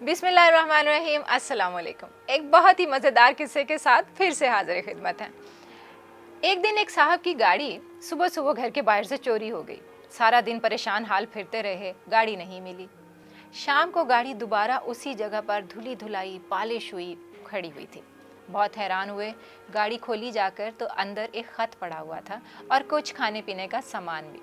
बिस्मिल्लाहिर्रहमानिर्रहीम। अस्सलाम वालेकुम। एक बहुत ही मज़ेदार किस्से के साथ फिर से हाज़िर खिदमत है। एक दिन एक साहब की गाड़ी सुबह सुबह घर के बाहर से चोरी हो गई। सारा दिन परेशान हाल फिरते रहे, गाड़ी नहीं मिली। शाम को गाड़ी दोबारा उसी जगह पर धुली धुलाई पॉलिश हुई खड़ी हुई थी। बहुत हैरान हुए। गाड़ी खोली जाकर तो अंदर एक ख़त पड़ा हुआ था और कुछ खाने पीने का सामान भी।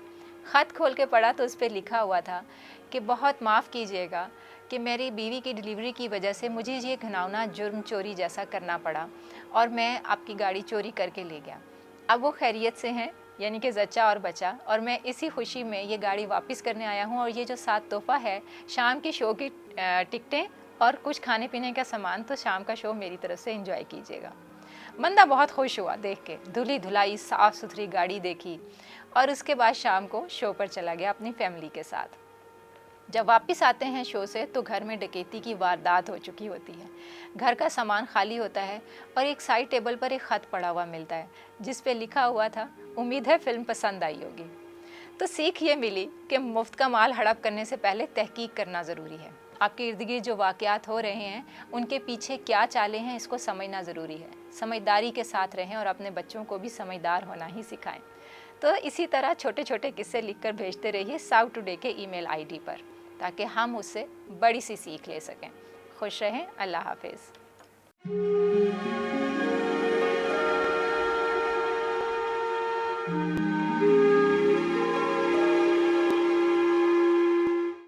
ख़त खोल के पढ़ा तो उस पर लिखा हुआ था कि बहुत माफ़ कीजिएगा कि मेरी बीवी की डिलीवरी की वजह से मुझे ये घिनौना जुर्म चोरी जैसा करना पड़ा और मैं आपकी गाड़ी चोरी करके ले गया। अब वो खैरियत से हैं, यानी कि जच्चा और बचा, और मैं इसी खुशी में ये गाड़ी वापस करने आया हूँ। और ये जो साथ तोहफ़ा है, शाम की शो की टिकटें और कुछ खाने पीने का सामान, तो शाम का शो मेरी तरफ से एंजॉय कीजिएगा। बंदा बहुत खुश हुआ देख के, धुली धुलाई साफ़ सुथरी गाड़ी देखी और उसके बाद शाम को शो पर चला गया अपनी फैमिली के साथ। जब वापस आते हैं शो से तो घर में डकैती की वारदात हो चुकी होती है। घर का सामान खाली होता है और एक साइड टेबल पर एक ख़त पड़ा हुआ मिलता है जिस पे लिखा हुआ था, उम्मीद है फिल्म पसंद आई होगी। तो सीख ये मिली कि मुफ्त का माल हड़प करने से पहले तहकीक करना ज़रूरी है। आपके इर्द गिर्द जो वाक़यात हो रहे हैं उनके पीछे क्या चालें हैं, इसको समझना ज़रूरी है। समझदारी के साथ रहें और अपने बच्चों को भी समझदार होना ही सिखाएं। तो इसी तरह छोटे छोटे किस्से लिखकर भेजते रहिए साउथ टुडे के ईमेल आईडी पर, ताकि हम उससे बड़ी सी सीख ले सकें। खुश रहें। अल्लाह हाफिज़।